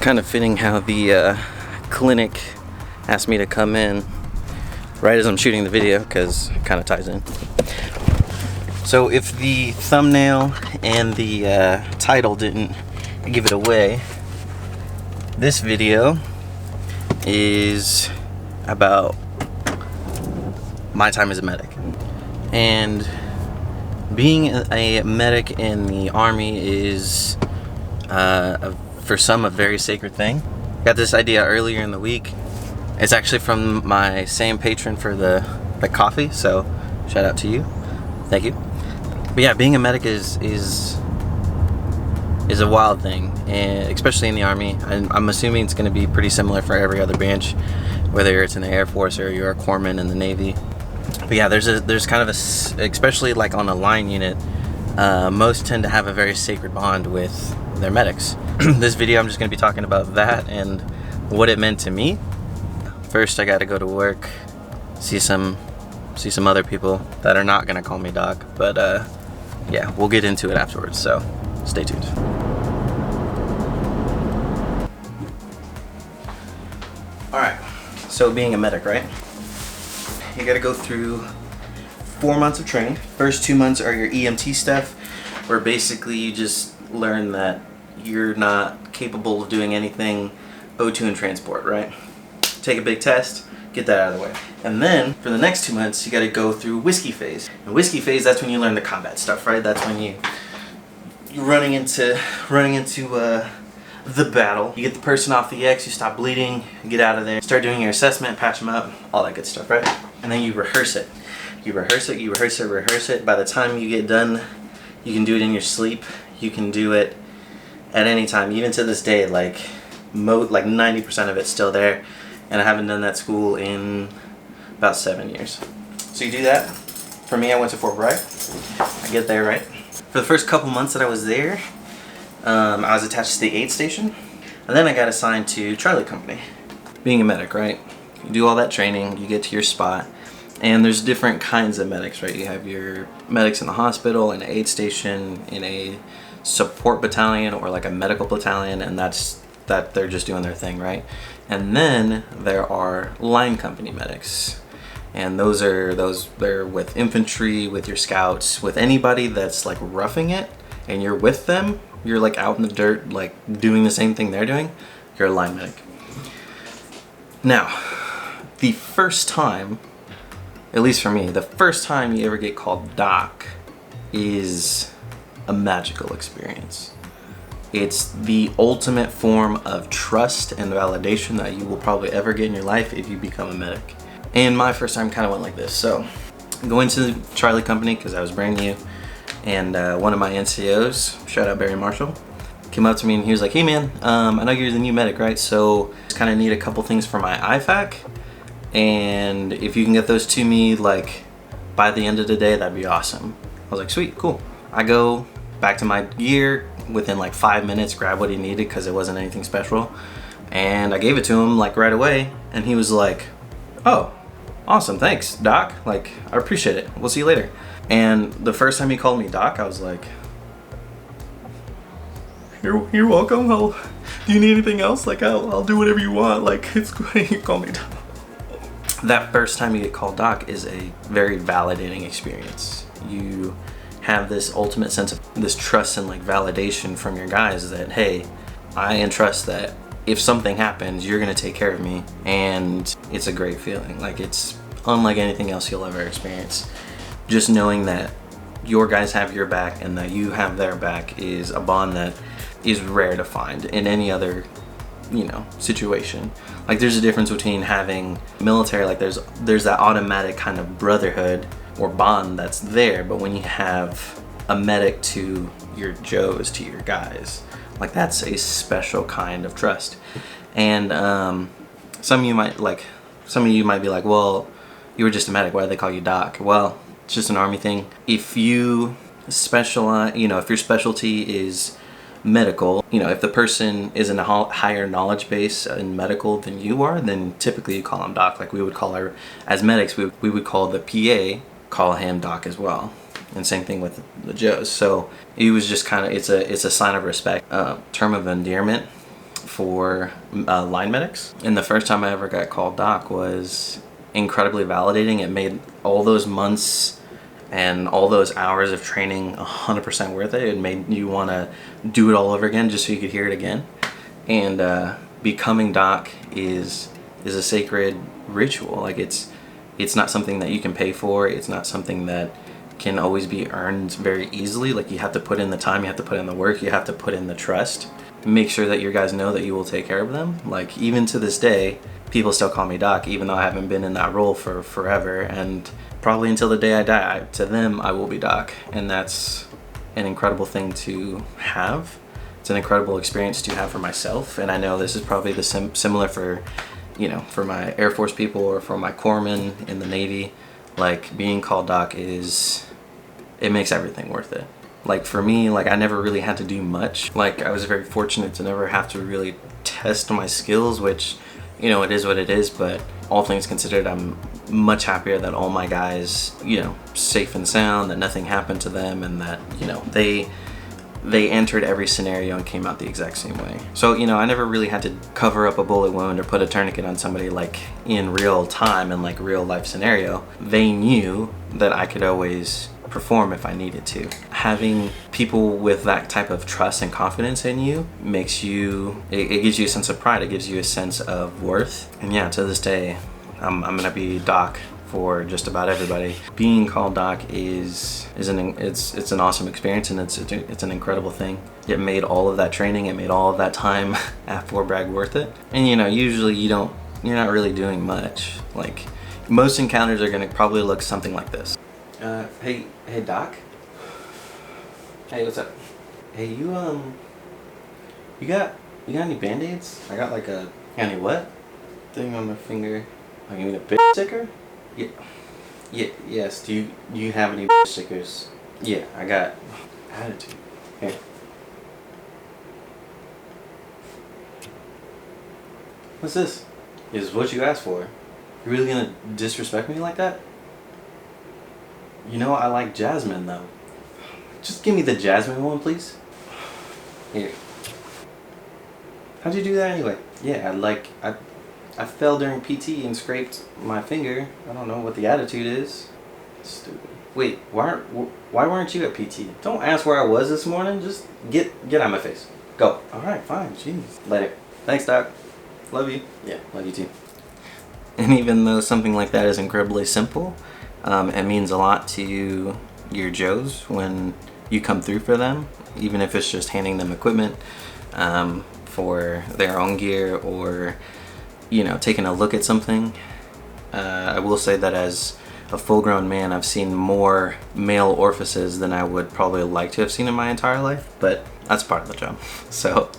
kind of fitting how the clinic asked me to come in right as I'm shooting the video, because it kind of ties in. So if the thumbnail and the title didn't give it away, this video is about my time as a medic. And being a medic in the Army is for some a very sacred thing. Got this idea earlier in the week. It's actually from my same patron for the coffee, so shout out to you. Thank you. But yeah, being a medic is a wild thing, and especially in the Army. I'm assuming it's going to be pretty similar for every other branch, whether it's in the Air Force or you're a corpsman in the Navy. But yeah, there's kind of especially like on a line unit, most tend to have a very sacred bond with their medics. This video I'm just going to be talking about that and what it meant to me. First, I got to go to work, see some other people that are not going to call me Doc, but yeah, we'll get into it afterwards, so stay tuned. Alright, so being a medic, right? You gotta go through 4 months of training. First 2 months are your EMT stuff, where basically you just learn that you're not capable of doing anything O2 and transport, right? Take a big test, get that out of the way. And then for the next 2 months, you gotta go through whiskey phase. And whiskey phase, that's when you learn the combat stuff, right? That's when you're running into the battle. You get the person off the X, you stop bleeding, you get out of there, start doing your assessment, patch them up, all that good stuff, right? And then you rehearse it. You rehearse it, you rehearse it, rehearse it. By the time you get done, you can do it in your sleep. You can do it at any time. Even to this day, like 90% of it's still there. And I haven't done that school in about 7 years. So you do that. For me, I went to Fort Bragg. I get there, right? For the first couple months that I was there, I was attached to the aid station, and then I got assigned to Charlie Company. Being a medic, right? You do all that training, you get to your spot, and there's different kinds of medics, right? You have your medics in the hospital, in an aid station, in a support battalion, or like a medical battalion, and that they're just doing their thing, right? And then there are line company medics. And they're with infantry, with your scouts, with anybody that's like roughing it, and you're with them, you're like out in the dirt, like doing the same thing they're doing, you're a line medic. Now, the first time, at least for me, the first time you ever get called Doc is a magical experience. It's the ultimate form of trust and validation that you will probably ever get in your life if you become a medic. And my first time kind of went like this. So, going to the Charlie Company because I was brand new, and one of my NCOs, shout out Barry Marshall, came up to me and he was like, "Hey man, I know you're the new medic, right? So, just kind of need a couple things for my IFAC, and if you can get those to me like by the end of the day, that'd be awesome." I was like, "Sweet, cool." I go back to my gear within like 5 minutes, grab what he needed because it wasn't anything special, and I gave it to him like right away, and he was like, "Oh, awesome, thanks, Doc. Like, I appreciate it. We'll see you later." And the first time he called me Doc, I was like, You're welcome. Do you need anything else? Like, I'll do whatever you want. Like, it's great. You call me Doc." That first time you get called Doc is a very validating experience. You have this ultimate sense of this trust and like validation from your guys that, hey, I entrust that if something happens, you're gonna take care of me, and it's a great feeling. Like, it's unlike anything else you'll ever experience. Just knowing that your guys have your back and that you have their back is a bond that is rare to find in any other, situation. Like, there's a difference between having military, like there's that automatic kind of brotherhood or bond that's there, but when you have a medic to your Joes, to your guys, like, that's a special kind of trust. And some of you might be like, "Well, you were just a medic, why do they call you Doc?" Well, it's just an Army thing. If you specialize, if your specialty is medical, if the person is in a higher knowledge base in medical than you are, then typically you call them Doc. Like, we would call as medics, we would call the PA, call him Doc as well. And same thing with the Joes. So it was just kind of, it's a sign of respect, term of endearment for line medics. And the first time I ever got called doc was incredibly validating. It made all those months and all those hours of training 100% worth it. It made you want to do it all over again just so you could hear it again. And becoming doc is a sacred ritual. Like it's not something that you can pay for. It's not something that can always be earned very easily. Like you have to put in the time, you have to put in the work, you have to put in the trust. Make sure that your guys know that you will take care of them. Like even to this day, people still call me doc, even though I haven't been in that role for forever, and probably until the day I die. To them, I will be doc, and that's an incredible thing to have. It's an incredible experience to have for myself, and I know this is probably the similar for, you know, for my Air Force people or for my corpsmen in the Navy. Like being called doc it makes everything worth it. Like for me, like I never really had to do much. Like I was very fortunate to never have to really test my skills, which, you know, it is what it is, but all things considered, I'm much happier that all my guys, you know, safe and sound, that nothing happened to them, and that, you know, they entered every scenario and came out the exact same way. So, you know, I never really had to cover up a bullet wound or put a tourniquet on somebody like in real time and like real life scenario. They knew that I could always perform if I needed to. Having people with that type of trust and confidence in you makes you, it gives you a sense of pride, it gives you a sense of worth. And yeah, to this day, I'm gonna be doc for just about everybody. Being called doc it's an awesome experience, and it's an incredible thing. It made all of that training, it made all of that time at Fort Bragg worth it. And you know, usually you're not really doing much. Like most encounters are gonna probably look something like this. Hey doc. Hey, what's up? Hey, you got any band-aids? I got like a any what? Thing on my finger. Like you mean a bitch sticker? Yeah. Yes. Do you have any bitch stickers? Yeah, I got attitude. Here. What's this? Is what you asked for. You really gonna disrespect me like that? You know I like Jasmine though. Just give me the Jasmine one, please. Here. How'd you do that anyway? Yeah, I fell during PT and scraped my finger. I don't know what the attitude is. Stupid. Wait, why weren't you at PT? Don't ask where I was this morning. Just get out of my face. Go. All right, fine. Jeez. Later. Thanks, doc. Love you. Yeah, love you too. And even though something like that is incredibly simple, it means a lot to your Joes when you come through for them, even if it's just handing them equipment for their own gear, or, you know, taking a look at something. I will say that as a full-grown man, I've seen more male orifices than I would probably like to have seen in my entire life, but that's part of the job. So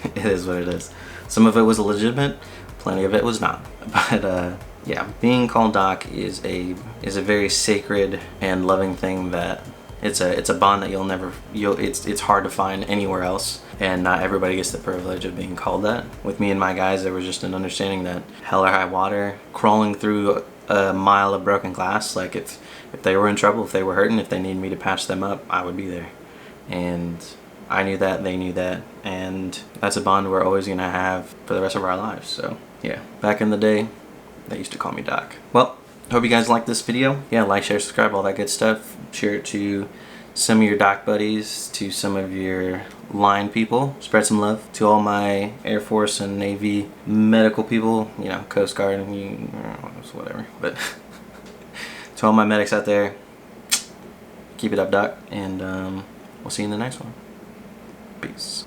it is what it is. Some of it was legitimate, plenty of it was not. But yeah, being called doc is a very sacred and loving thing that it's a bond that it's hard to find anywhere else, and not everybody gets the privilege of being called that. With me and my guys, there was just an understanding that hell or high water, crawling through a mile of broken glass, like if they were in trouble, if they were hurting, if they needed me to patch them up, I would be there. And I knew that, they knew that, and that's a bond we're always gonna have for the rest of our lives. So yeah, back in the day, they used to call me doc. Well, hope you guys liked this video. Yeah, like, share, subscribe, all that good stuff. Share it to some of your doc buddies, to some of your line people. Spread some love to all my Air Force and Navy medical people, you know, Coast Guard, and whatever. But to all my medics out there, keep it up, doc, and we'll see you in the next one. Peace.